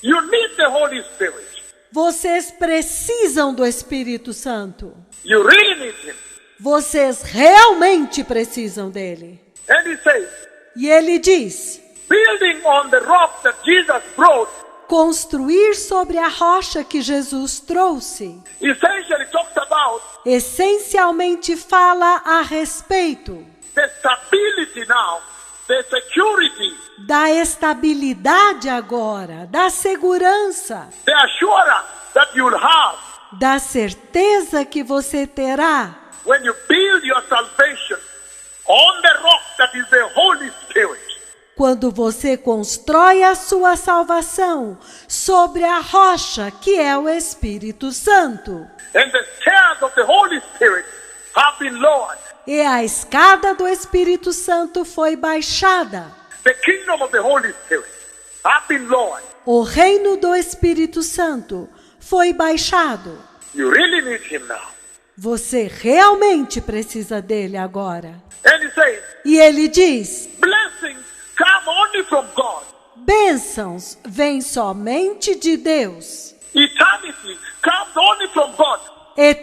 You need the Holy Spirit. Vocês precisam do Espírito Santo. You really need Him. Vocês realmente precisam dele. And He says, E ele diz: building on the rock that Jesus brought, construir sobre a rocha que Jesus trouxe. essentially talks about Essencialmente fala a respeito the stability now, the security, da estabilidade agora, da segurança, the assurance that you'll have da certeza que você terá when you build your salvation on the rock that is the Holy Spirit. quando você constrói a sua salvação sobre a rocha que é o Espírito Santo. And the stairs of the Holy Spirit have been lowered. E a escada do Espírito Santo foi baixada. The kingdom of the Holy Spirit have been lowered. O reino do Espírito Santo foi baixado. You really need Him now. Você realmente precisa dele agora. And He says, E ele diz: blessings come only from God. bênçãos vêm somente de Deus. Eternity comes only from God.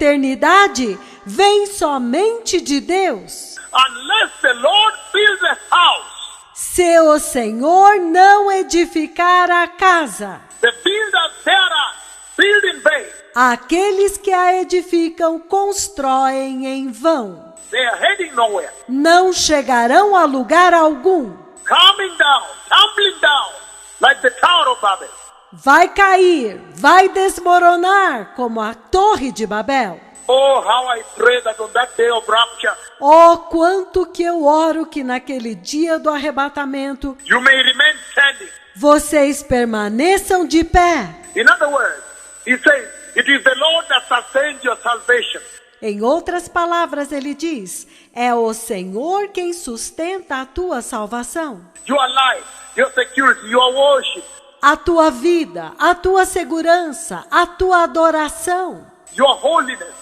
Eternidade vem somente de Deus. Unless the Lord builds a house, Se o Senhor não edificar a casa, the builders thereof build in vain. aqueles que a edificam constroem em vão. They are heading nowhere. Não chegarão a lugar algum. Coming down, tumbling down, like the Tower of Babel. Vai cair, vai desmoronar como a Torre de Babel. Oh, how I pray that on that day of rapture, Oh, quanto que eu oro que naquele dia do arrebatamento you may remain standing. vocês permaneçam de pé. In other words, He says, it is the Lord that sustains your salvation. Em outras palavras, ele diz: é o Senhor quem sustenta a tua salvação, Your life, your security, your worship, a tua vida, a tua segurança, a tua adoração, your holiness,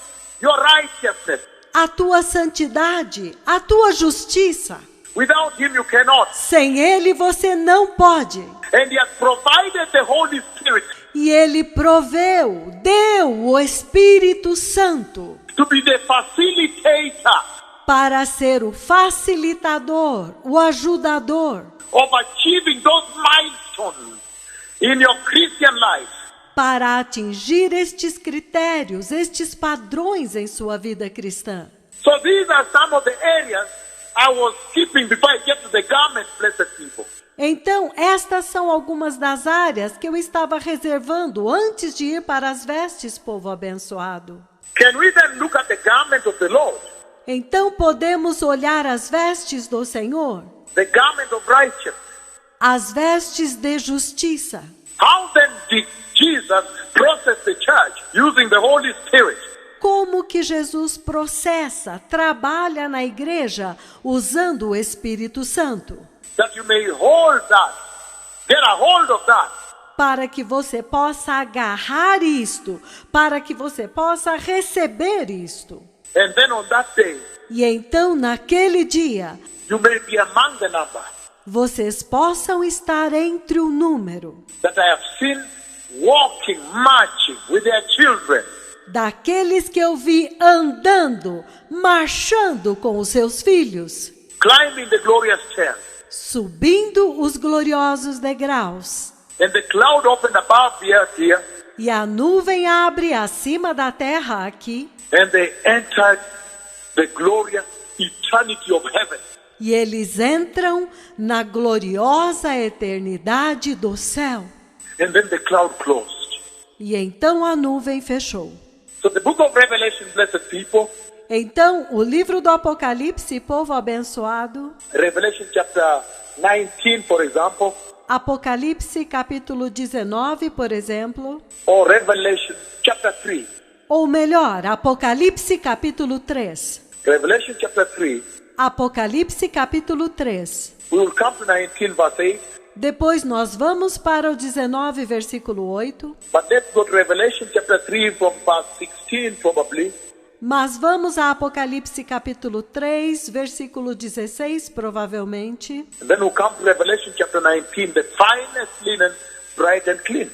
your righteousness. a tua santidade, a tua justiça. Without Him you cannot. Sem ele você não pode. And He has provided the Holy Spirit E ele proveu, deu o Espírito Santo to be the facilitator para ser o facilitador, o ajudador, of achieving those milestones in your Christian life. para atingir estes critérios, estes padrões em sua vida cristã. So these are some of the areas I was skipping before I get to the garment, blessed people. Então, estas são algumas das áreas que eu estava reservando antes de ir para as vestes, povo abençoado. Can we then look at the garment of the Lord, Então, podemos olhar as vestes do Senhor, the garment of righteousness? as vestes de justiça. How then did Jesus process the church using the Holy Spirit? Como que Jesus processa, trabalha na igreja usando o Espírito Santo, That you may hold that, get a hold of that, para que você possa agarrar isto, para que você possa receber isto. and then on that day, E então, naquele dia, you may be among the number vocês possam estar entre o número that I have seen walking, marching with their children, daqueles que eu vi andando, marchando com os seus filhos, climbing the glorious stairs. subindo os gloriosos degraus. And the cloud opened above the earth here, E a nuvem abre acima da terra aqui, and they entered the glorious eternity of heaven. e eles entram na gloriosa eternidade do céu. And then the cloud closed. E então a nuvem fechou. So the book of Revelation, blessed people, Então, o livro do Apocalipse, povo abençoado, Revelation chapter 19, for example, Apocalipse capítulo 19, por exemplo, or Revelation chapter 3. ou melhor, Apocalipse capítulo 3. Revelation chapter 3, Apocalipse capítulo 3. we will come to 19 verse 8, Depois nós vamos para o 19, versículo 8. but let's go to Revelation chapter 3 from verse 16 probably. Mas vamos a Apocalipse capítulo 3, versículo 16, provavelmente. And then we'll come to Revelation chapter 19, the finest linen, bright and clean.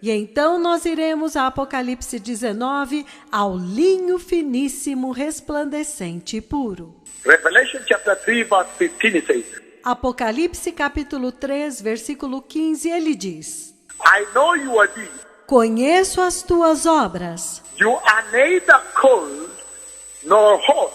E então nós iremos a Apocalipse 19, ao linho finíssimo, resplandecente e puro. Revelation chapter 3 verse 15 it says, Apocalipse capítulo 3, versículo 15, ele diz: I know your deeds. Conheço as tuas obras, You are neither cold nor hot.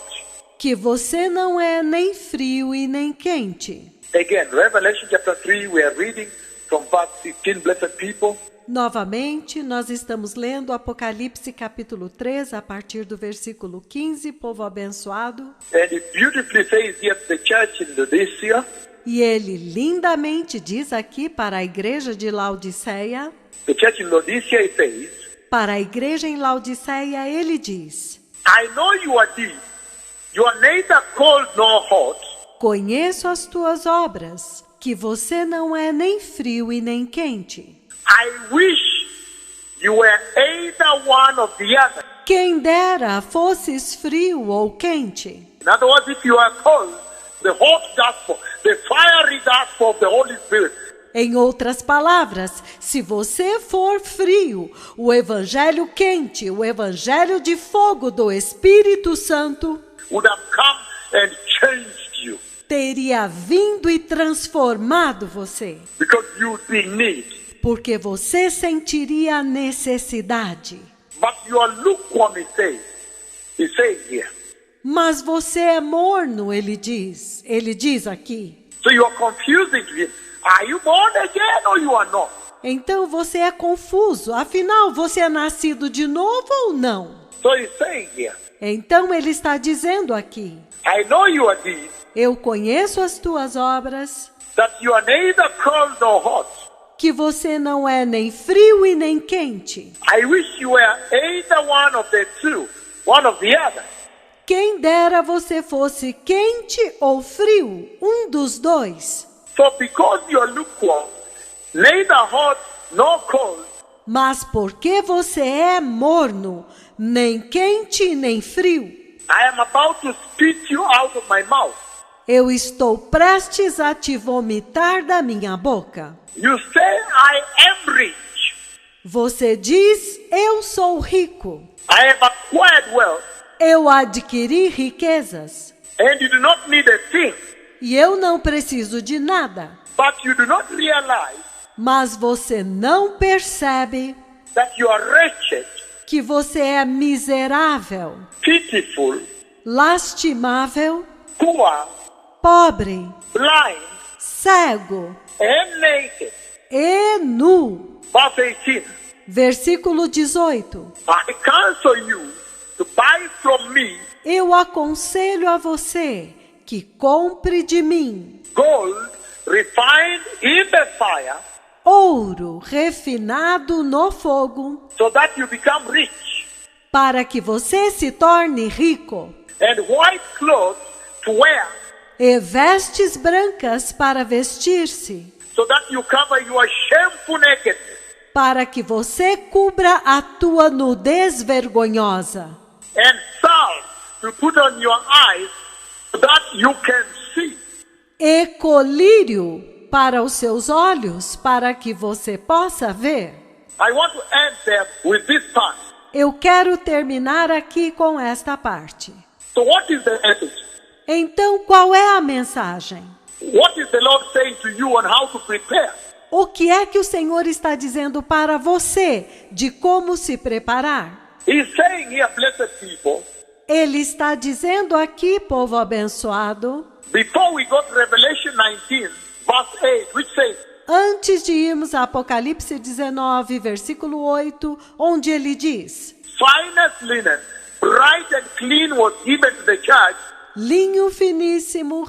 que você não é nem frio e nem quente. Again, Revelation chapter 3, we are reading from verse 15, blessed people. Novamente, nós estamos lendo Apocalipse capítulo 3, a partir do versículo 15, povo abençoado. And it beautifully says here to the church in Laodicea, E ele lindamente diz aqui para a igreja de Laodiceia, the church in Laodicea, it says, para a igreja em Laodiceia, ele diz: I know your deeds. You are neither cold nor hot. Conheço as tuas obras, que você não é nem frio e nem quente. I wish you were either one of the other. Quem dera fosses frio ou quente. In other words, if you are cold, the hot gospel, the fiery gospel of the Holy Spirit, Em outras palavras, se você for frio, o evangelho quente, o evangelho de fogo do Espírito Santo, would have come and changed you teria vindo e transformado você, because you'd be in need. porque você sentiria a necessidade. But you are lukewarm, he says here. Mas você é morno, ele diz aqui. So you are confusing him. Are you born again or you are not? Então você é confuso, afinal você é nascido de novo ou não? So he's saying here, Então ele está dizendo aqui: I know your deeds, eu conheço as tuas obras, that you are neither cold nor hot. que você não é nem frio e nem quente. I wish you were either one of the two, one of the other. Quem dera você fosse quente ou frio, um dos dois. So because you are lukewarm, neither hot nor cold, Mas porque você é morno, nem quente nem frio, I am about to spit you out of my mouth. eu estou prestes a te vomitar da minha boca. You say I am rich. Você diz: eu sou rico, I have acquired wealth, eu adquiri riquezas, and you do not need a thing. e eu não preciso de nada. But you do not realize Mas você não percebe that you are wretched, que você é miserável, pitiful, lastimável, poor, pobre, blind, cego and naked. e nu. Verse 18. Versículo 18. I counsel you to buy from me Eu aconselho a você que compre de mim gold refined in the fire, ouro refinado no fogo, so that you become rich, para que você se torne rico, and white clothes to wear, e vestes brancas para vestir-se, so that you cover your shameful nakedness, para que você cubra a tua nudez vergonhosa, and salve to put on your eyes, so that you can see. e colírio para os seus olhos, para que você possa ver. I want to end there with this part. Eu quero terminar aqui com esta parte. So what is the message? Então, qual é a mensagem? What is the Lord saying to you on how to prepare? O que é que o Senhor está dizendo para você de como se preparar? He's saying here, blessed people, Ele está dizendo aqui, povo abençoado, before we go to Revelation 19, verse 8, which says, antes de irmos a Apocalipse 19, versículo 8, onde ele diz: finest linen, bright and clean was given to the church, linho finíssimo,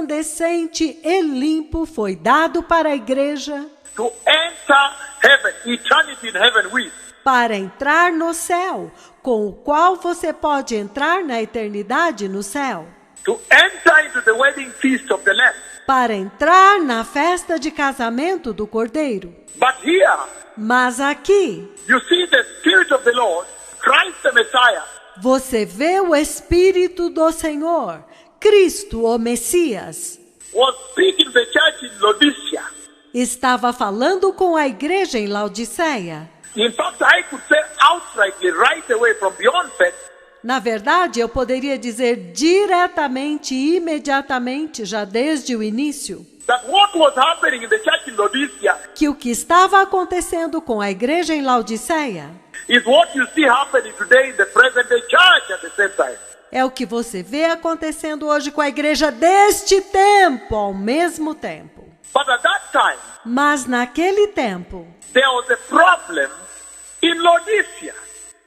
resplandecente e limpo foi dado para a igreja, to enter heaven, eternity in heaven with. para entrar no céu, com o qual você pode entrar na eternidade no céu, To enter into the wedding feast of the Lamb. para entrar na festa de casamento do Cordeiro. But here, Mas aqui, you see the Spirit of the Lord, Christ the Messiah, você vê o Espírito do Senhor, Cristo, o Messias, was speaking to the church in Laodicea. estava falando com a igreja em Laodiceia. In fact, I could say outrightly, right away from the onset, Na verdade, eu poderia dizer diretamente e imediatamente, já desde o início, that what was happening in the church in Laodicea que o que estava acontecendo com a igreja em Laodiceia is what you see happening today in the present-day church at the same time. é o que você vê acontecendo hoje com a igreja deste tempo, ao mesmo tempo. But at that time, Mas naquele tempo, there was a problem in Laodicea.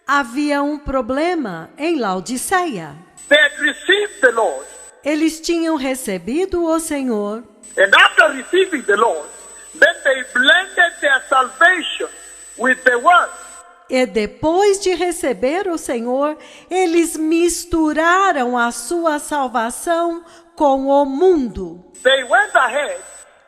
havia um problema em Laodiceia. They had received the Lord, Eles tinham recebido o Senhor, and after receiving the Lord, then they blended their salvation with the world. e depois de receber o Senhor, eles misturaram a sua salvação com o mundo. They went ahead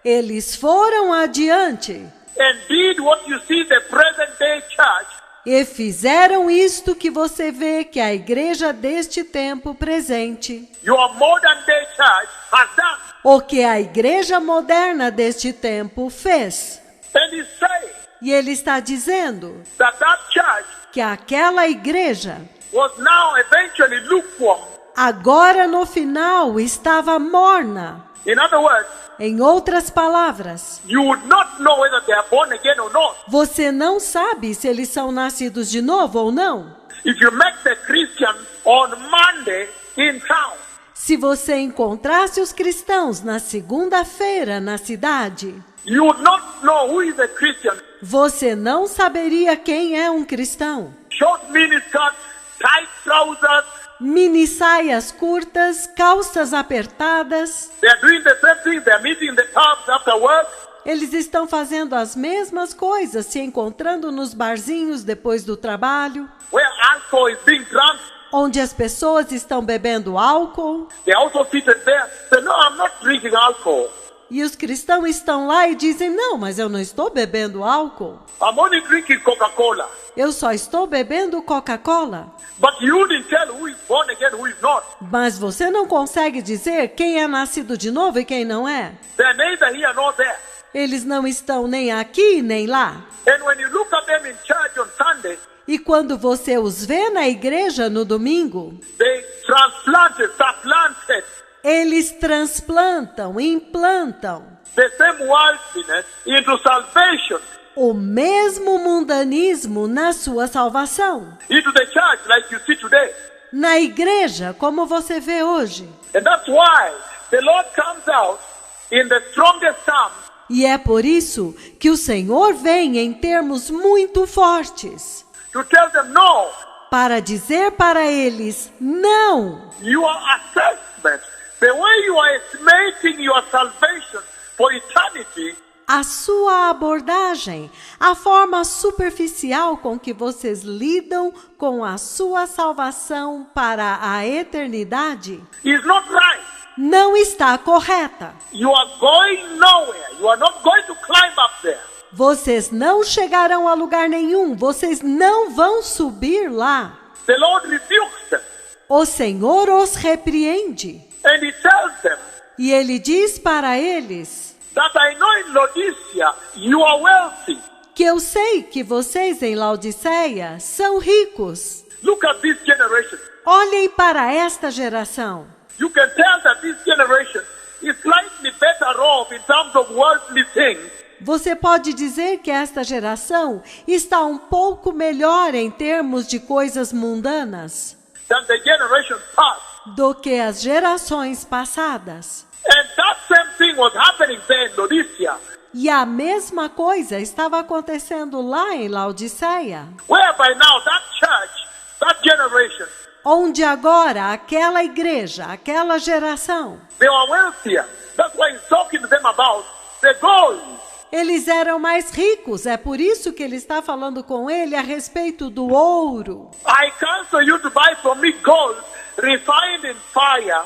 Eles foram adiante and did what you see the present-day church e fizeram isto que você vê que a igreja deste tempo presente, your modern-day church has done. o que a igreja moderna deste tempo fez. And he's saying E ele está dizendo that church que aquela igreja, was now eventually lukewarm. agora no final, estava morna. In other words, Em outras palavras, you would not know whether they are born again or not. você não sabe se eles são nascidos de novo ou não. If you met the Christian on Monday in town, Se você encontrasse os cristãos na segunda-feira na cidade, you would not know who is a Christian. você não saberia quem é um cristão. Short miniskirts, tight trousers, Mini saias curtas, calças apertadas. they are doing the same thing. They are meeting in the pubs after work. Eles estão fazendo as mesmas coisas, se encontrando nos barzinhos depois do trabalho, Where alcohol is being drunk, onde as pessoas estão bebendo álcool. they also seated there. Say, no, I'm not drinking alcohol. E os cristãos estão lá e dizem, não, mas eu não estou bebendo álcool. I'm only drinking Coca-Cola. Eu só estou bebendo Coca-Cola. But you didn't tell who is born again, who is not. Mas você não consegue dizer quem é nascido de novo e quem não é. They're neither here nor there. Eles não estão nem aqui nem lá. And when you look at them in church on Sunday, E quando você os vê na igreja no domingo, they supplanted eles transplantam, implantam the same worldliness into salvation, o mesmo mundanismo na sua salvação. into the church like you see today. Na igreja, como você vê hoje. And that's why the Lord comes out in the strongest terms E é por isso que o Senhor vem em termos muito fortes to tell them, no, para dizer para eles, não. your assessment, the way you are estimating your salvation for eternity, A sua abordagem, a forma superficial com que vocês lidam com a sua salvação para a eternidade, is not right. não está correta. You are going nowhere. You are not going to climb up there. Vocês não chegarão a lugar nenhum, vocês não vão subir lá. The Lord rebukes them. O Senhor os repreende. And He tells them E Ele diz para eles that I know in Laodicea you are wealthy. que eu sei que vocês em Laodiceia são ricos. Look at this generation. Olhem para esta geração. You can tell that this generation is slightly better off in terms of worldly things Você pode dizer que esta geração está um pouco melhor em termos de coisas mundanas than the generation past. do que as gerações passadas. And that same thing was happening there in Laodicea, E a mesma coisa estava acontecendo lá em Laodiceia, whereby now that church, that generation, onde agora aquela igreja, aquela geração, they were wealthier. That's why he's talking to them about the gold. eles eram mais ricos. É por isso que ele está falando com ele a respeito do ouro. I counsel you to buy from me gold refined in fire,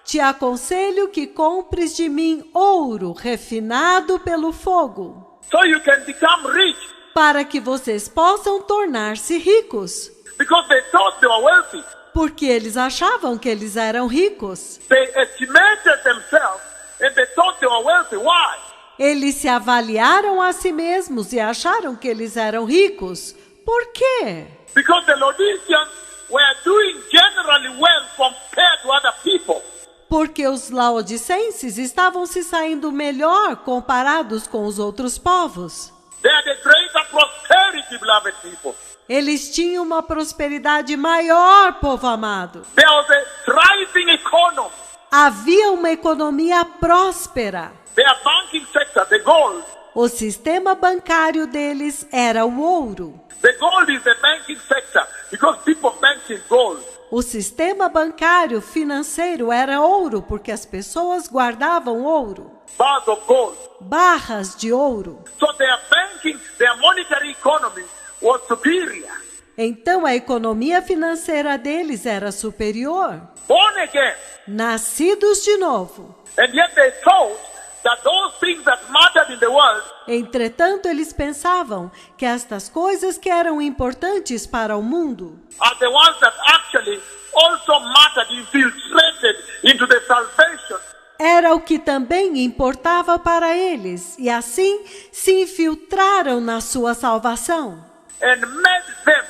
Te aconselho que compres de mim ouro refinado pelo fogo, so you can become rich, para que vocês possam tornar-se ricos. because they thought they were wealthy. Porque eles achavam que eles eram ricos. They estimated themselves and they thought they were wealthy. Why? Eles se avaliaram a si mesmos e acharam que eles eram ricos. Por quê? Because the Laodiceans were doing generally well compared to other people. Porque os laodicenses estavam se saindo melhor comparados com os outros povos. They had a greater prosperity, beloved people. Eles tinham uma prosperidade maior, povo amado. There was a thriving economy. Havia uma economia próspera. Their banking sector, the gold. O sistema bancário deles era o ouro. The gold is the banking sector because people bank in gold. O sistema bancário financeiro era ouro porque as pessoas guardavam ouro. Bars of gold. Barras de ouro. So their banking, their monetary economy was superior. Então a economia financeira deles era superior. Born again. Nascidos de novo. And yet they thought that those things that mattered in the world Entretanto, eles pensavam que estas coisas que eram importantes para o mundo are the ones that actually also mattered, infiltrated into the salvation. era o que também importava para eles, e assim se infiltraram na sua salvação. And made them,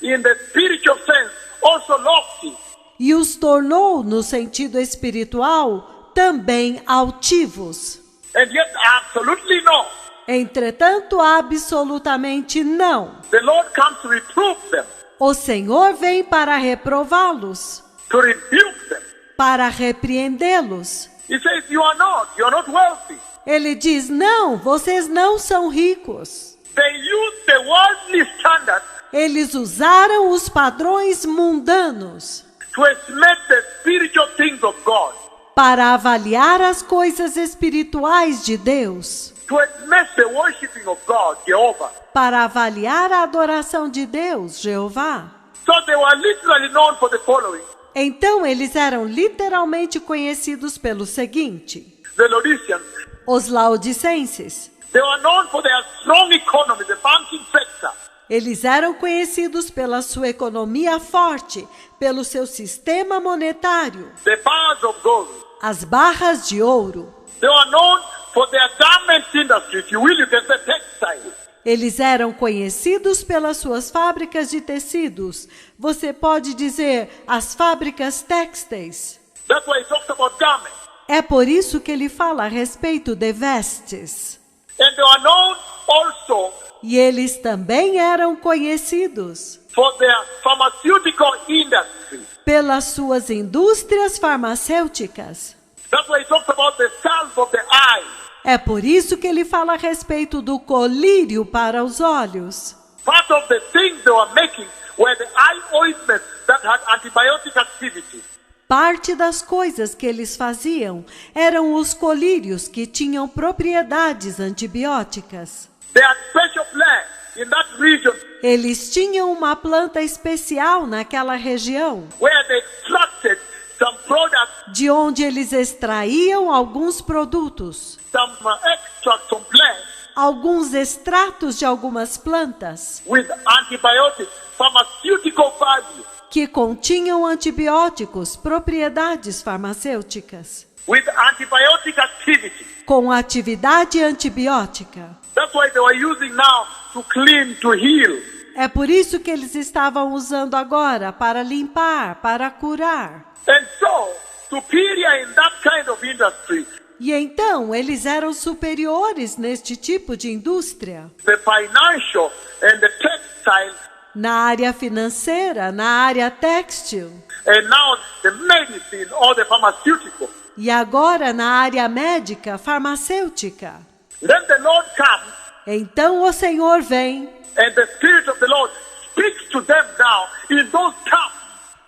in the spiritual sense, also lofty. E os tornou, no sentido espiritual, também altivos. And yet absolutely no. Entretanto, absolutamente não. The Lord comes to reprove them, O Senhor vem para reprová-los, to rebuke them. para repreendê-los. He says, you are not wealthy. Ele diz, não, vocês não são ricos. They use the worldly standard Eles usaram os padrões mundanos to estimate the spiritual things of God, para avaliar as coisas espirituais de Deus, to estimate the worshiping of God, Jehovah. para avaliar a adoração de Deus, Jeová. So they were literally known for the following. Então eles eram literalmente conhecidos pelo seguinte: The Laodiceans, os laodicenses. they were known for their strong economy, the banking sector. Eles eram conhecidos pela sua economia forte, pelo seu sistema monetário, The bars of gold. as barras de ouro. They were known for their garment industry, if you will, you can say textile. Eles eram conhecidos pelas suas fábricas de tecidos. Você pode dizer as fábricas têxteis. That's why he talks about garments. É por isso que ele fala a respeito de vestes. And they were known also E eles também eram conhecidos for their pharmaceutical industry. pelas suas indústrias farmacêuticas. That's why he talks about the salve of the eye. É por isso que ele fala a respeito do colírio para os olhos. Part of the things they were making were the eye ointments that had antibiotic activity. Parte das coisas que eles faziam eram os colírios que tinham propriedades antibióticas. They had special plants in that region Eles tinham uma planta especial naquela região, where they extracted some products, de onde eles extraíam alguns produtos, some extracts from plants alguns extratos de algumas plantas with antibiotic, pharmaceutical value, que continham antibióticos, propriedades farmacêuticas, with antibiotic activity. com atividade antibiótica. That's why they were using now to clean, to heal. É por isso que eles estavam usando agora para limpar, para curar. And so, superior in that kind of industry, E então eles eram superiores neste tipo de indústria, the financial and the textile, na área financeira, na área têxtil, and now the medicine or the pharmaceutical. e agora na área médica, farmacêutica. Then the Lord comes Então o Senhor vem and the Spirit of the Lord speaks to them now in those terms.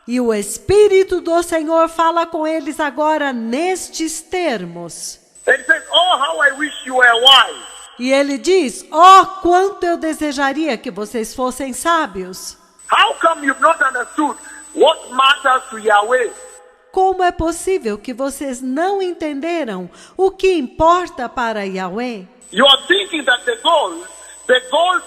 e o Espírito do Senhor fala com eles agora nestes termos. And he says, oh, how I wish you were wise. E ele diz, oh, quanto eu desejaria que vocês fossem sábios. How come you've not understood what matters to Yahweh? Como é possível que vocês não entenderam o que importa para Yahweh? You are thinking that the gold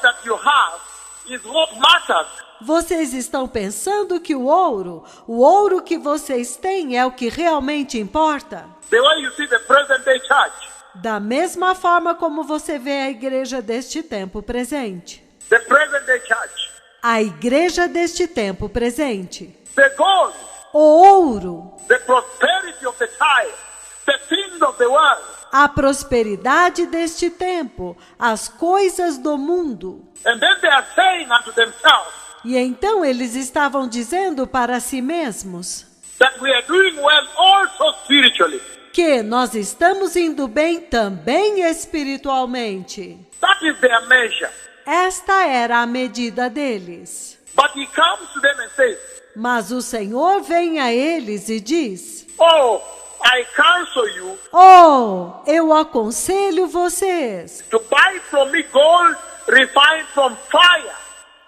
that you have is what matters. Vocês estão pensando que o ouro que vocês têm é o que realmente importa? The way you see the present day church, Da mesma forma como você vê a igreja deste tempo presente. the present day church. A igreja deste tempo presente. The gold, O ouro, the prosperity of the time, the things of the world. a prosperidade deste tempo, as coisas do mundo. And then they are saying unto themselves E então eles estavam dizendo para si mesmos that we are doing well also spiritually. que nós estamos indo bem também espiritualmente. That is their measure. Esta era a medida deles. But he comes to them and says, Mas o Senhor vem a eles e diz: oh, I counsel you Oh, eu aconselho vocês to buy from me gold refined from fire,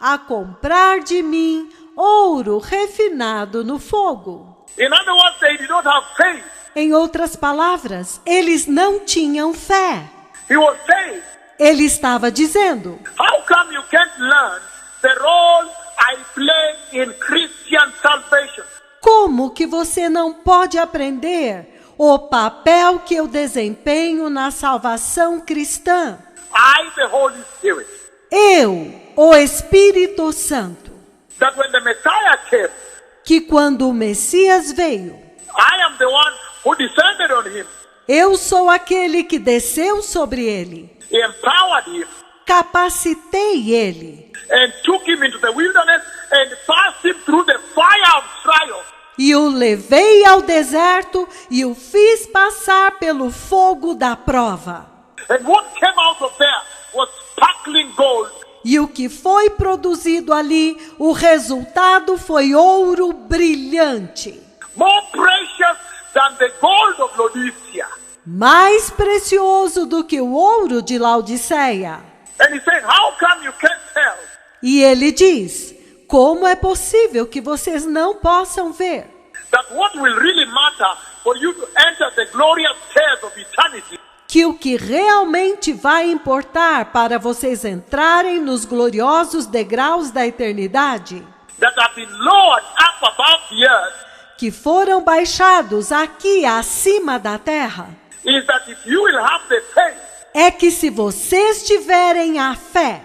a comprar de mim ouro refinado no fogo. in other words, they did not have faith. Em outras palavras, eles não tinham fé. He was saying, Ele estava dizendo: how come you can't learn the role I play in Christian salvation? Como que você não pode aprender o papel que eu desempenho na salvação cristã? I, the Holy Spirit. Eu, o Espírito Santo, That when the Messiah came, que quando o Messias veio, I am the one who descended on him, eu sou aquele que desceu sobre ele, empowered him, capacitei ele and took him into the wilderness and passed him through the fire of trial. e o levei ao deserto e o fiz passar pelo fogo da prova. And what came out of there was sparkling gold. E o que foi produzido ali, o resultado foi ouro brilhante, More precious than the gold of Laodicea. mais precioso do que o ouro de Laodiceia. And he said, how come you can't tell E ele diz: como é possível que vocês não possam ver that what will really matter for you to enter the glorious stairs of eternity que o que realmente vai importar para vocês entrarem nos gloriosos degraus da eternidade, that have been lowered up above the earth, que foram baixados aqui acima da terra, is that if you will have the faith é que se vocês tiverem a fé,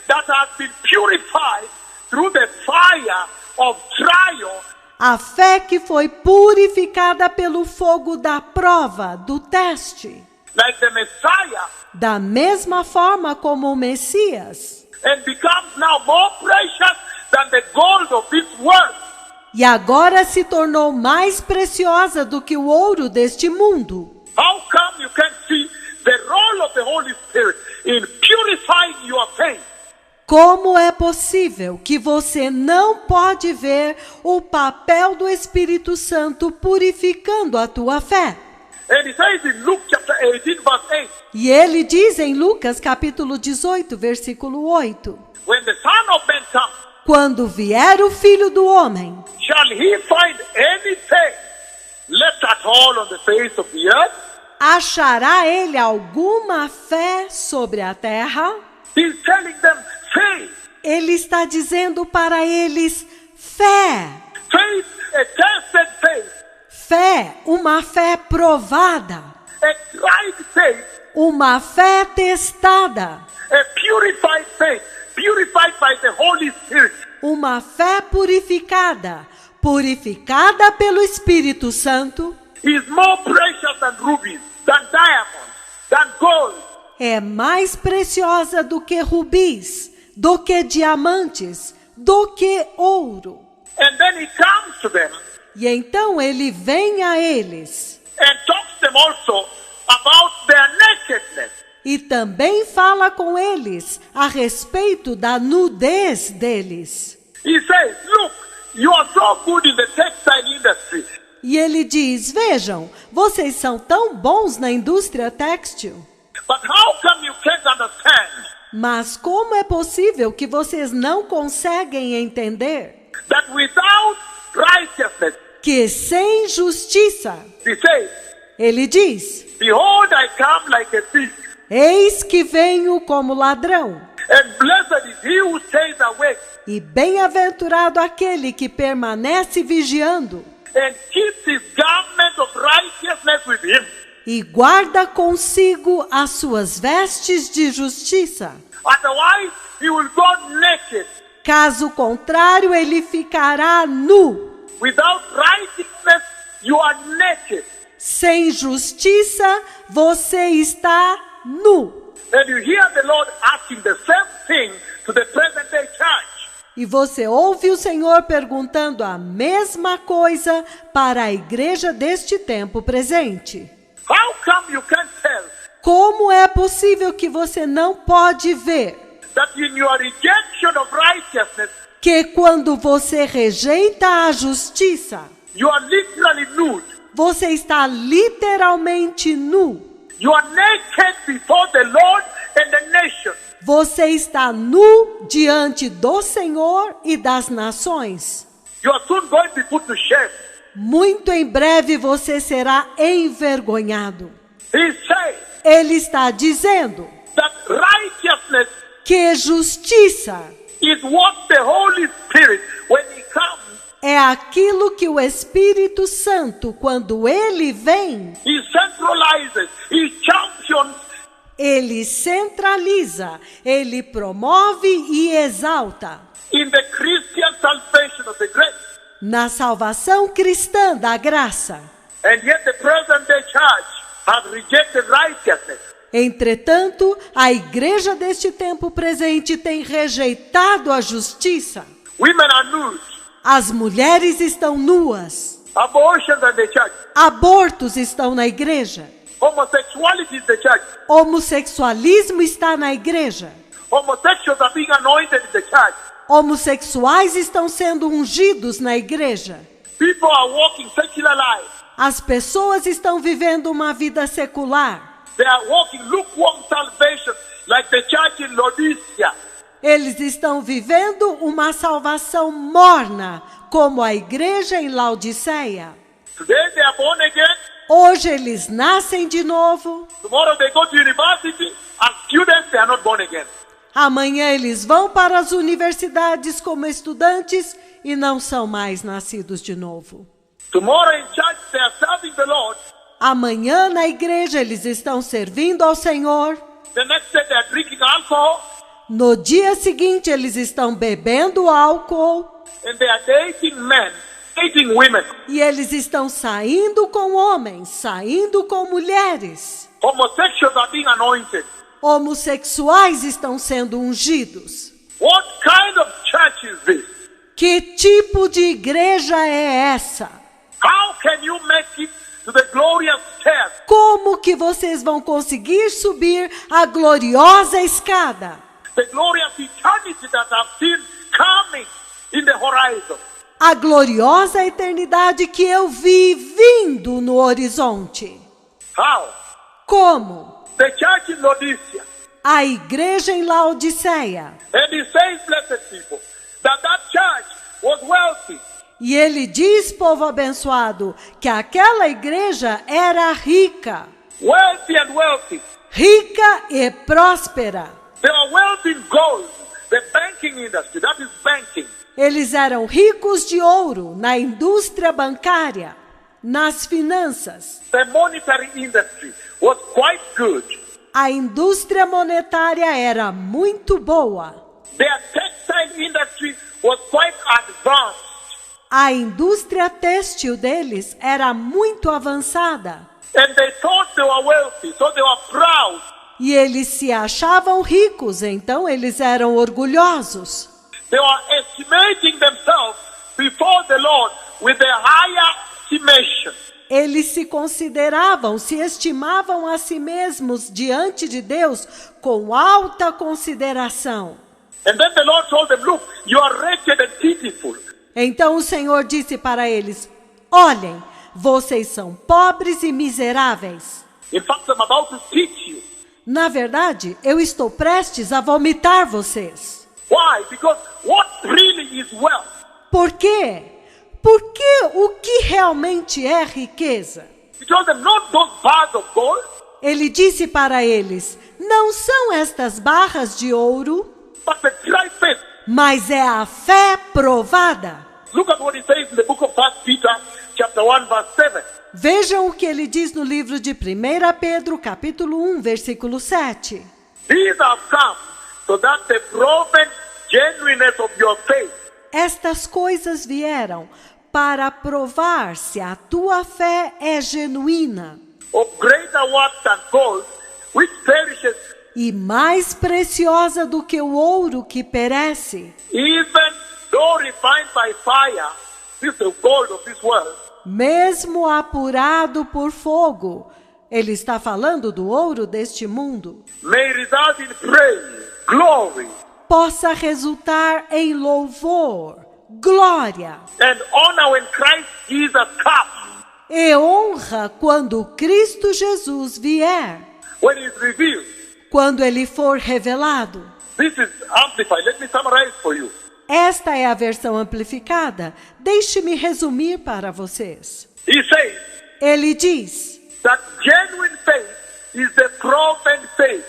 that has been purified through the fire of trial, a fé que foi purificada pelo fogo da prova, do teste, like the Messiah, da mesma forma como o Messias, and becomes now more precious than the gold of this world. e agora se tornou mais preciosa do que o ouro deste mundo. How come you can't see the role of the Holy Spirit in purifying your faith? Como é possível que você não pode ver o papel do Espírito Santo purificando a tua fé? And he says in Luke chapter 18 verse 8, E ele diz em Lucas capítulo 18, versículo 8, when the Son of Man comes, quando vier o Filho do Homem, shall he find any faith left at all on the face of the earth? achará ele alguma fé sobre a terra? He's telling them faith. Ele está dizendo para eles fé. Faith, a tested faith, Fé, uma fé provada, a tried faith, uma fé testada, a purified faith, purified by the Holy Spirit. uma fé purificada, purificada pelo Espírito Santo, Is more precious than rubies, than diamonds, than gold. é mais preciosa do que rubis, do que diamantes, do que ouro. And then he comes to them E então ele vem a eles and talks to them also about their nakedness. e também fala com eles a respeito da nudez deles. He says, look, you are so good in the textile industry. E ele diz: vejam, vocês são tão bons na indústria têxtil, But how come you can't understand mas como é possível que vocês não conseguem entender that without righteousness, que sem justiça, he says, ele diz, behold, I come like a thief, eis que venho como ladrão, and blessed is he who stays awake e bem-aventurado aquele que permanece vigiando and keeps his garment of righteousness with him. e guarda consigo as suas vestes de justiça. Otherwise, he will go naked. Caso contrário, ele ficará nu. Without righteousness, you are naked. Sem justiça, você está nu. And you hear the Lord asking the same thing to the present day church. E você ouve o Senhor perguntando a mesma coisa para a igreja deste tempo presente. How come you can't tell Como é possível que você não pode ver that in your rejection of righteousness, que quando você rejeita a justiça, you are literally nude? você está literalmente nu? You are naked before the Lord and the nation. Você está nu diante do Senhor e das nações. You are soon going to be put to shame. Muito em breve você será envergonhado. He says Ele está dizendo that righteousness que justiça is what the Holy Spirit, when He comes, é aquilo que o Espírito Santo, quando ele vem, He centralizes, He champions. ele centraliza, ele promove e exalta In the Christian salvation of the grace. na salvação cristã da graça. And yet the present day church has rejected righteousness. Entretanto, a igreja deste tempo presente tem rejeitado a justiça. Women are nude. As mulheres estão nuas. Abortions are in the church. Abortos estão na igreja. Homosexuality is the church. Homossexualismo está na igreja. Homosexuals are being anointed in the church. Homossexuais estão sendo ungidos na igreja. People are walking secular lives. As pessoas estão vivendo uma vida secular. They are walking lukewarm salvation like the church in Laodicea. Eles estão vivendo uma salvação morna, como a igreja em Laodiceia. Today they are born again. Hoje eles nascem de novo. Tomorrow they go to university. As students, they are not born again. Amanhã eles vão para as universidades como estudantes e não são mais nascidos de novo. Tomorrow in church, they are serving the Lord. Amanhã na igreja eles estão servindo ao Senhor. The next day they are drinking alcohol. No dia seguinte eles estão bebendo álcool. And they are dating men, dating women. E eles estão saindo com homens, saindo com mulheres. Homosexuals are being anointed. Homossexuais estão sendo ungidos. What kind of church is this? Que tipo de igreja é essa? How can you make it to the glorious stairs? Como que vocês vão conseguir subir a gloriosa escada? The glorious eternity that I've seen coming in the horizon. A gloriosa eternidade que eu vi vindo no horizonte. How? Como? The church in Laodicea. A igreja em Laodiceia. And he says, blessed people, that church was wealthy. E ele diz, povo abençoado, que aquela igreja era rica. Wealthy and wealthy. Rica e próspera. They are wealthy in gold. The banking industry, that is banking. Eles eram ricos de ouro na indústria bancária, nas finanças. The monetary industry was quite good. A indústria monetária era muito boa. Their textile industry was quite advanced. A indústria têxtil deles era muito avançada. And they thought they were wealthy, so they were proud. E eles se achavam ricos, então eles eram orgulhosos. They were estimating themselves before the Lord with a higher estimation. Eles se consideravam, se estimavam a si mesmos diante de Deus com alta consideração. And then the Lord told them, look, you are wretched and pitiful. Então o Senhor disse para eles: olhem, vocês são pobres e miseráveis. In fact, I'm about to teach you. Na verdade, eu estou prestes a vomitar vocês. Why? Because what really is wealth? Por quê? Porque o que realmente é riqueza? He told them, not those bars of gold. Ele disse para eles: não são estas barras de ouro, But the dry faith. mas é a fé provada. Look at what he says in the book of 1 Peter, chapter 1, verse 7. Vejam o que ele diz no livro de 1 Pedro, capítulo 1, versículo 7. These have come so that the proven genuineness of your faith, Estas coisas vieram para provar se a tua fé é genuína of greater worth than gold, which perishes, e mais preciosa do que o ouro que perece, even though refined by fire, this is the gold of this world, mesmo apurado por fogo. Ele está falando do ouro deste mundo. may result in praise, glory, Possa resultar em louvor, glória and honor when Christ Jesus comes, e honra quando Cristo Jesus vier, when He is revealed. quando ele for revelado. This is amplified. Let me summarize for you. Esta é a versão amplificada. Deixe-me resumir para vocês. He says Ele diz that genuine faith is the proven faith.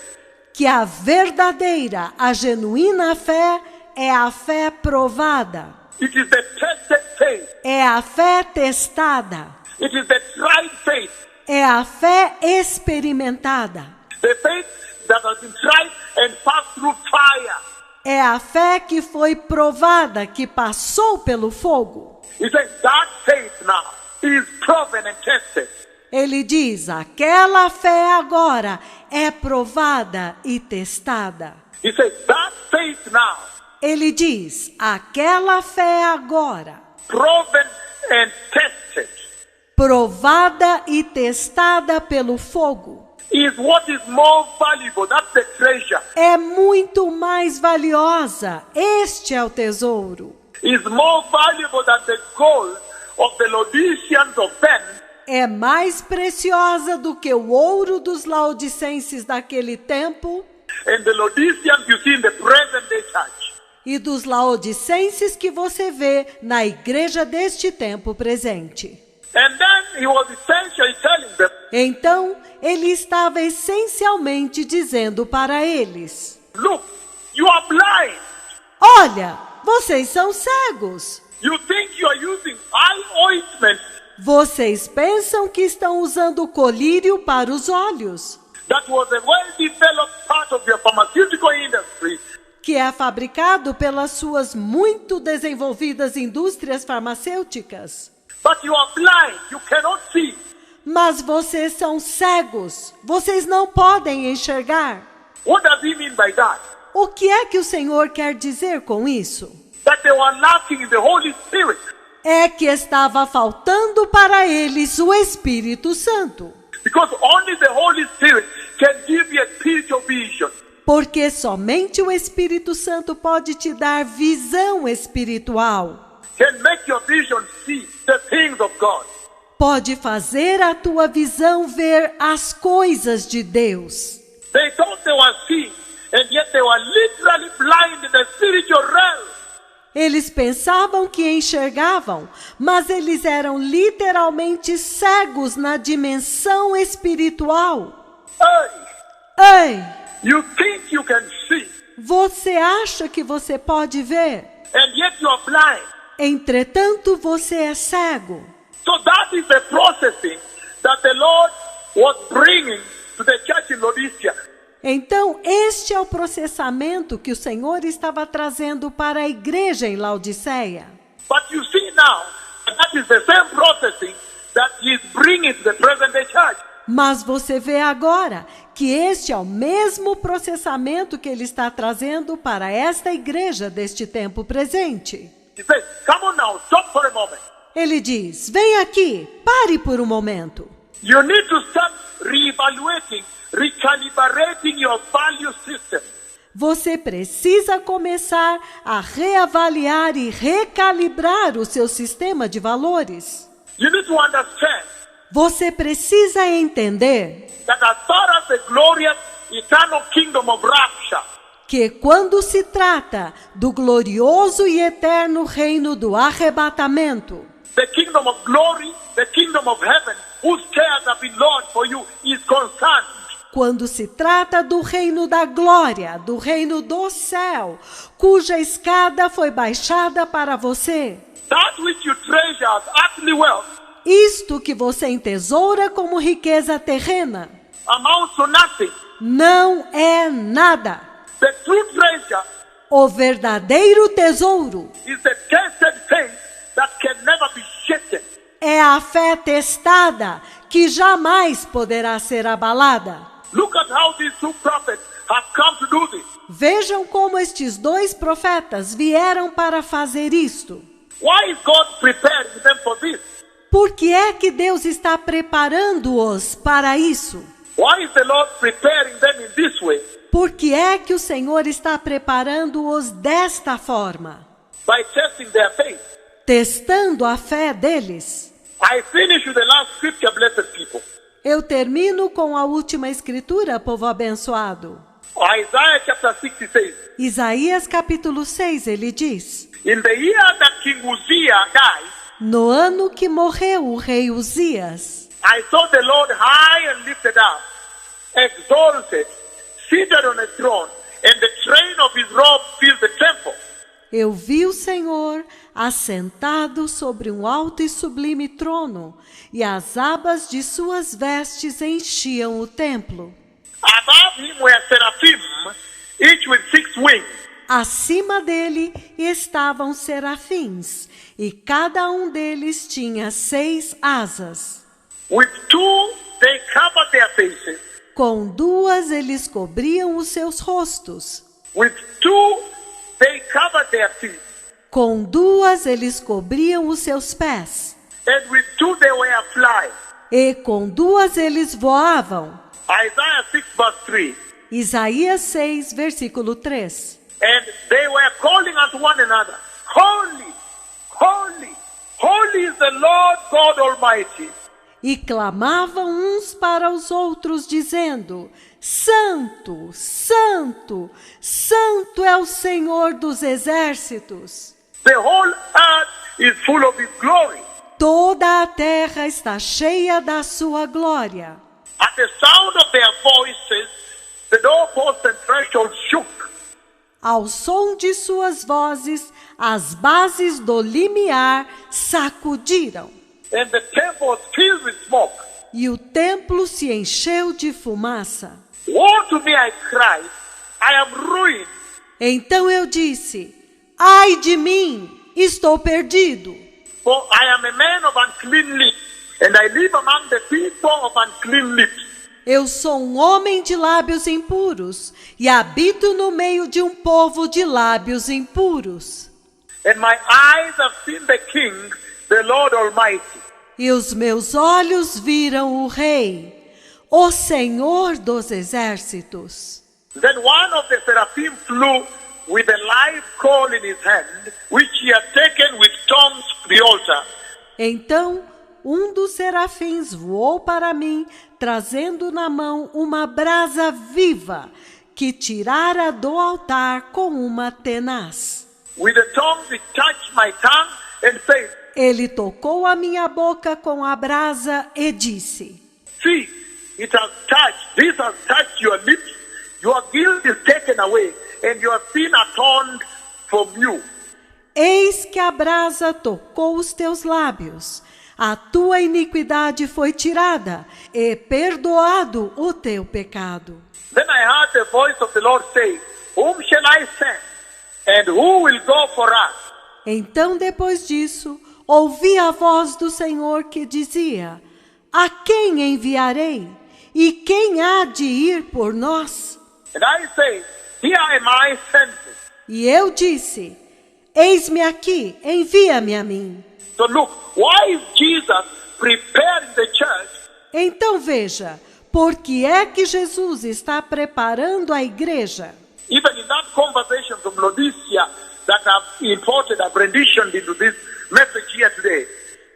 que a verdadeira, a genuína fé é a fé provada, It is the tested faith. é a fé testada, It is the tried faith. é a fé experimentada, The faith that has been tried and passed through fire. é a fé que foi provada, que passou pelo fogo. He says that faith now is proven and tested. Ele diz, aquela fé agora é provada e testada. He says that faith now, Ele diz, aquela fé agora, proven and tested, provada e testada pelo fogo, is what is more valuable. That's the treasure. é muito mais valiosa. Este é o tesouro. Is more valuable than the gold of the Laodiceans of then, É mais preciosa do que o ouro dos laodicenses daquele tempo and the Laodiceans you see in the present day church. e dos laodicenses que você vê na igreja deste tempo presente. And then he was essentially telling them, Então, ele estava essencialmente dizendo para eles: look, you are blind. olha, vocês são cegos. You think you are using eye ointment Vocês pensam que estão usando colírio para os olhos, that was a well-developed part of your pharmaceutical industry, que é fabricado pelas suas muito desenvolvidas indústrias farmacêuticas. but you are blind. You cannot see. Mas vocês são cegos. Vocês não podem enxergar. What does he mean by that? O que é que o Senhor quer dizer com isso? That they were lacking in the Holy Spirit. É que estava faltando para eles o Espírito Santo. Because only the Holy Spirit can give you a spiritual vision. Porque somente o Espírito Santo pode te dar visão espiritual. Can make your vision see the things of God. Pode fazer a tua visão ver as coisas de Deus. They thought they were seeing, and yet they were literally blind in the spiritual realm. Eles pensavam que enxergavam, mas eles eram literalmente cegos na dimensão espiritual. Hey, Ei, you think you can see, você acha que você pode ver? and yet you are blind. Entretanto, você é cego. So that is the processing that the Lord was bringing to the church in Laodicea. Então, este é o processamento que o Senhor estava trazendo para a igreja em Laodiceia. But you see now, that is the same processing that He is bringing to the present day church. Mas você vê agora que este é o mesmo processamento que ele está trazendo para esta igreja deste tempo presente. He says, come on now, stop for a moment. Ele diz, vem aqui, pare por um momento. You need to start reevaluating, recalibrating your value system. Você precisa começar a reavaliar e recalibrar o seu sistema de valores. You need to understand Você precisa entender that as far as the glorious eternal kingdom of rapture, que quando se trata do glorioso e eterno reino do arrebatamento, the kingdom of glory, the kingdom of heaven, whose cares have been Lord for you, is concerned. quando se trata do reino da glória, do reino do céu, cuja escada foi baixada para você, That which you treasure as earthly wealth, Isto que você entesoura como riqueza terrena amounts to nothing. não é nada. The true treasure O verdadeiro tesouro is the tested faith that can never be shaken. é a fé testada, que jamais poderá ser abalada. Look at how these two prophets have come to do this. Vejam como estes dois profetas vieram para fazer isto. Why is God preparing them for this? Por que é que Deus está preparando-os para isso? Why is the Lord preparing them in this way? Por que é que o Senhor está preparando-os desta forma? By testing their faith. Testando a fé deles. I finish with the last scripture, blessed people. Eu termino com a última escritura, povo abençoado. Isaiah chapter 60 says, Isaías capítulo 6, ele diz: in the year that King Uzziah died, no ano que morreu o rei Uzias, I saw the Lord high and lifted up, exalted, seated on a throne, and the train of his robe filled the temple. eu vi o Senhor assentado sobre um alto e sublime trono, e as abas de suas vestes enchiam o templo. Above him were seraphim, each with 6 wings. Acima dele estavam serafins, e cada um deles tinha 6 asas. With 2 they covered their faces. Com 2 eles cobriam os seus rostos. With 2 they covered their feet. Com 2 eles cobriam os seus pés. And with 2 they were flying. E com 2 eles voavam. Isaiah 6 verse 3. Isaías 6, versículo 3. And they were calling unto one another, Holy, holy, holy is the Lord God Almighty. E clamavam uns para os outros, dizendo: Santo, Santo, Santo é o Senhor dos exércitos. The whole earth is full of his glory. Toda a terra está cheia da sua glória. At the sound of their voices, the doorposts and threshold shook. Ao som de suas vozes, as bases do limiar sacudiram. And the temple was filled with smoke. E o templo se encheu de fumaça. Woe to me, I cried, I am ruined. Então eu disse: ai de mim, estou perdido. For I am a man of unclean lips, and I live among the people of unclean lips. Eu sou um homem de lábios impuros e habito no meio de um povo de lábios impuros. And my eyes have seen the King, the Lord Almighty. E os meus olhos viram o Rei, o Senhor dos exércitos. Then one of the seraphim flew with a live coal in his hand, which he had taken with tongs to the altar. Então um dos serafins voou para mim, trazendo na mão uma brasa viva, que tirara do altar com uma tenaz. With the tongs he touched my tongue and said, Ele tocou a minha boca com a brasa e disse: See, this has touched your lips, your guilt is taken away, and your sin atoned from you. Eis que a brasa tocou os teus lábios. A tua iniquidade foi tirada e perdoado o teu pecado. Then I heard the voice of the Lord say, Whom shall I send? And who will go for us? Então, depois disso, ouvi a voz do Senhor que dizia: A quem enviarei? E quem há de ir por nós? And I say, Here am I, sent me. E eu disse: Eis-me aqui, envia-me a mim. So look, why is Jesus preparing the church? Então veja, por que é que Jesus está preparando a igreja? Even in that conversation from Laodicea that I've imported, I've renditioned into this message here today.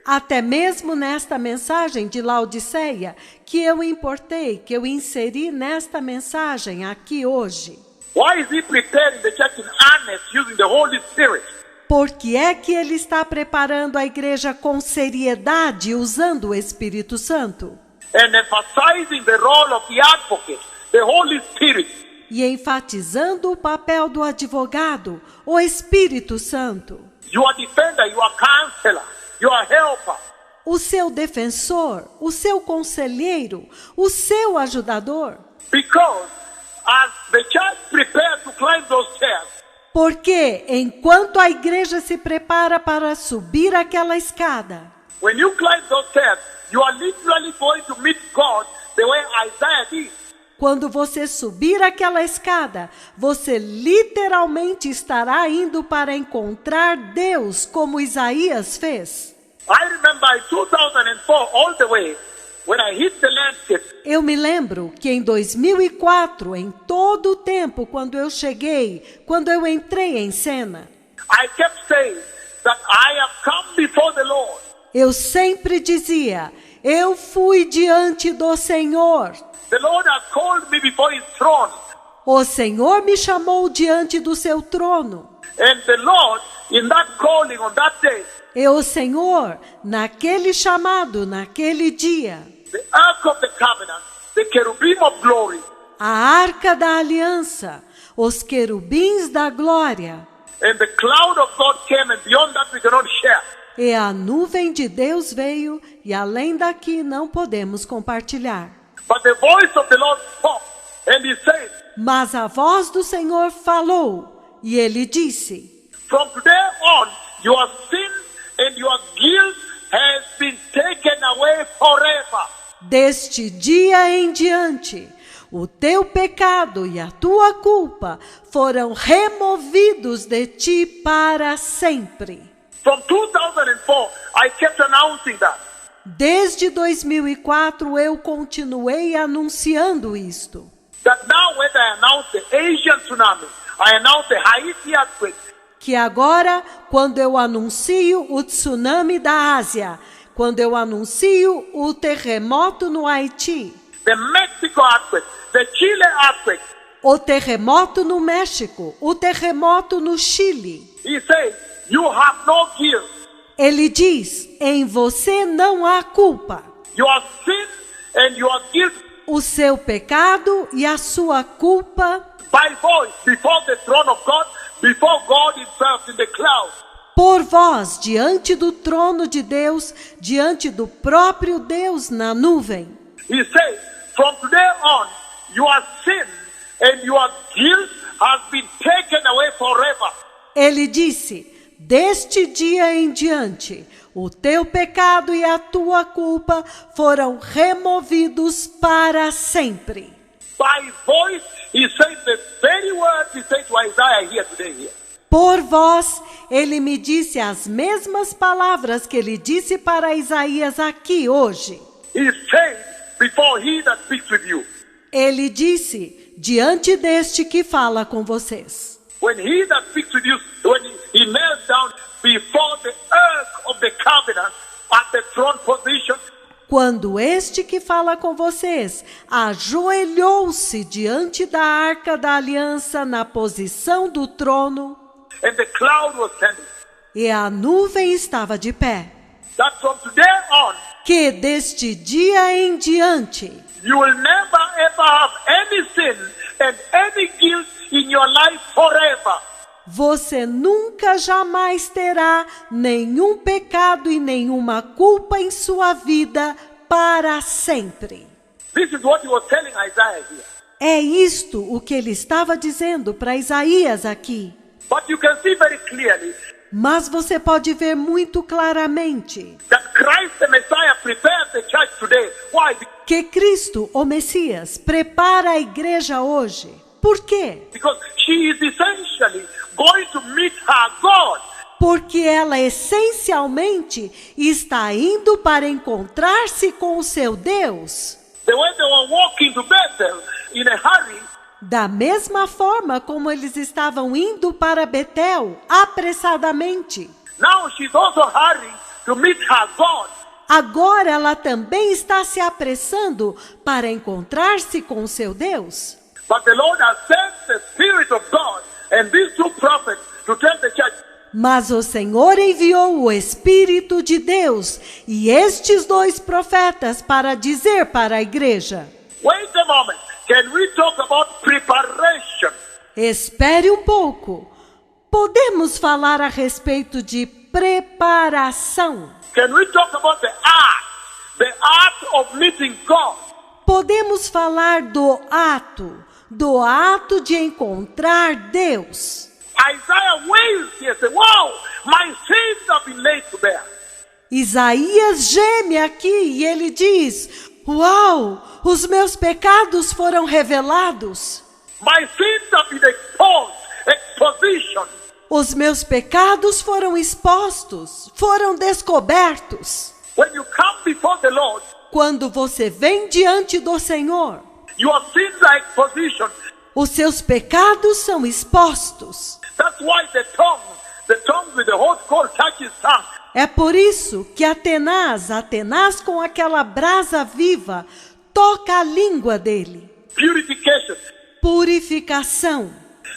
Até mesmo nesta mensagem de Laodiceia, que eu importei, que eu inseri nesta mensagem aqui hoje. Why is he preparing the church in earnest using the Holy Spirit? Por que é que ele está preparando a igreja com seriedade usando o Espírito Santo? And emphasizing the role of the advocate, the Holy Spirit. E enfatizando o papel do advogado, o Espírito Santo. Your defender, your counselor, your helper. o seu defensor, o seu conselheiro, o seu ajudador. Because as the church prepares to climb those stairs, Porque enquanto a igreja se prepara para subir aquela escada, when you climb those stairs, you are literally going to meet God the way Isaiah did. quando você subir aquela escada, você literalmente estará indo para encontrar Deus, como Isaías fez. I remember in 2004, all the way, when I hit the landscape, Eu me lembro que em 2004, em todo o tempo, quando eu entrei em cena, I kept saying that I have come before the Lord. eu sempre dizia, eu fui diante do Senhor. The Lord has called me before his throne. O Senhor me chamou diante do seu trono. And the Lord, in that calling on that day, E o Senhor, naquele chamado, naquele dia, the ark of the covenant, the cherubim of glory, a arca da aliança, os querubins da glória and the cloud of God came, and beyond that we cannot share. e a nuvem de Deus veio, e além daqui não podemos compartilhar. But the voice of the Lord spoke, and he said, Mas a voz do Senhor falou, e ele disse, from today on, your sin and your guilt has been taken away forever. deste dia em diante, o teu pecado e a tua culpa foram removidos de ti para sempre. From 2004, I kept announcing that. Desde 2004 eu continuei anunciando isto. That now when I announce the Asian tsunami, I announce the Haiti earthquake, Que agora, quando eu anuncio o tsunami da Ásia, quando eu anuncio o terremoto no Haiti, the Mexico earthquake, the Chile earthquake, o terremoto no México, o terremoto no Chile, he says, you have no guilt. ele diz, em você não há culpa. Your sin and your guilt O seu pecado e a sua culpa, by voice before the throne of God, before God himself in the cloud. por vós, diante do trono de Deus, diante do próprio Deus na nuvem. He says, from today on, your sin and your guilt has been taken away forever. Ele disse, deste dia em diante, o teu pecado e a tua culpa foram removidos para sempre. By voice, he said the very words he said to Isaiah here today. Por vós, ele me disse as mesmas palavras que ele disse para Isaías aqui hoje. He said, before he that speaks with you. Ele disse, diante deste que fala com vocês. When he that speaks with you, when he knelt down before the ark of the covenant at the throne position, Quando este que fala com vocês ajoelhou-se diante da arca da aliança na posição do trono, and the cloud was standing, e a nuvem estava de pé, that from today on, que deste dia em diante, you will never ever have any sin and any guilt in your life forever. você nunca jamais terá nenhum pecado e nenhuma culpa em sua vida para sempre. This is what he was telling Isaiah here. É isto o que ele estava dizendo para Isaías aqui. But you can see very clearly Mas você pode ver muito claramente that Christ the Messiah prepares the church today. Why? que Cristo, o Messias, prepara a igreja hoje. Por quê? Because she is essentially going to meet her God. Porque ela essencialmente está indo para encontrar-se com o seu Deus. The way they were walking to Bethel in a hurry, Da mesma forma como eles estavam indo para Betel apressadamente. now she's also hurrying to meet her God. Agora ela também está se apressando para encontrar-se com o seu Deus. But the Lord has sent the Spirit of God and these two prophets to tell the church, Mas o Senhor enviou o Espírito de Deus e estes dois profetas para dizer para a igreja: wait a moment, can we talk about preparation? espere um pouco. Podemos falar a respeito de preparação. Can we talk about the art of meeting God? Podemos falar do ato de encontrar Deus. Isaiah wails here, say, wow, my sins have been laid to bear. Isaías geme aqui e ele diz: uau, os meus pecados foram revelados. My sins have been exposition. Os meus pecados foram expostos, foram descobertos. When you come before the Lord, Quando você vem diante do Senhor, your sins are exposition. os seus pecados são expostos. That's why the tongue with the hot coal touches tongue. É por isso que Atenas com aquela brasa viva, toca a língua dele. Purification. Purificação.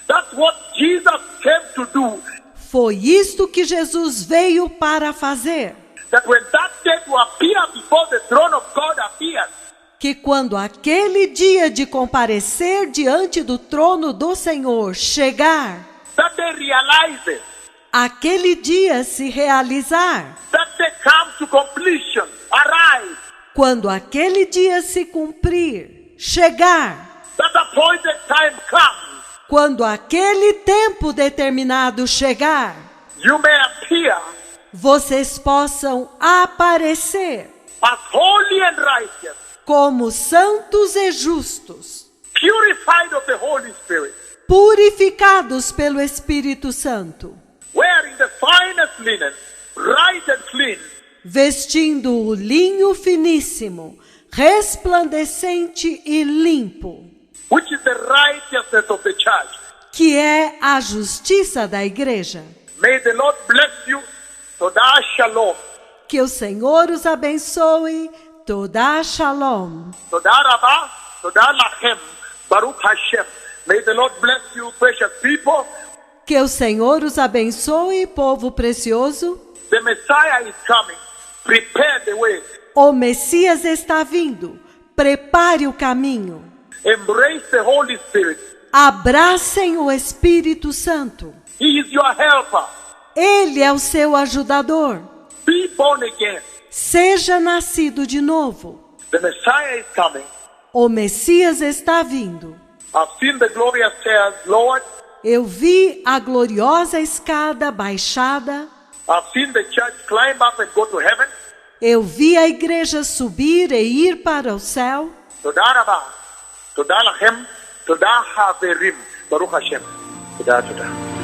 That's what Jesus came to do. Foi isto que Jesus veio para fazer. That when that day to appear before the throne of God appears, Que quando aquele dia de comparecer diante do trono do Senhor chegar, that day realizes, aquele dia se realizar, that day comes to completion, arrive, quando aquele dia se cumprir, chegar, that appointed time comes, quando aquele tempo determinado chegar, you may appear vocês possam aparecer as holy and righteous, como santos e justos, purified of the Holy Spirit, purificados pelo Espírito Santo, wearing the finest linen, bright and clean, vestindo o linho finíssimo, resplandecente e limpo, which is the righteousness of the church. que é a justiça da igreja. May the Lord bless you. Toda shalom. Que o Senhor os abençoe. Toda shalom. Toda rabah. Toda lachem. Baruch Hashem. May the Lord bless you, precious people. Que o Senhor os abençoe, povo precioso. The Messiah is coming. Prepare the way. O Messias está vindo. Prepare o caminho. Embrace the Holy Spirit. Abracem o Espírito Santo. He is your helper. Ele é o seu ajudador. Be born again. Seja nascido de novo. The Messiah is coming. O Messias está vindo. I've seen the glorious stairs lowered. Eu vi a gloriosa escada baixada. I've seen the church climb up and go to heaven. Eu vi a igreja subir e ir para o céu. Toda rabah. Toda lachem. Toda haverim. Baruch Hashem. Toda.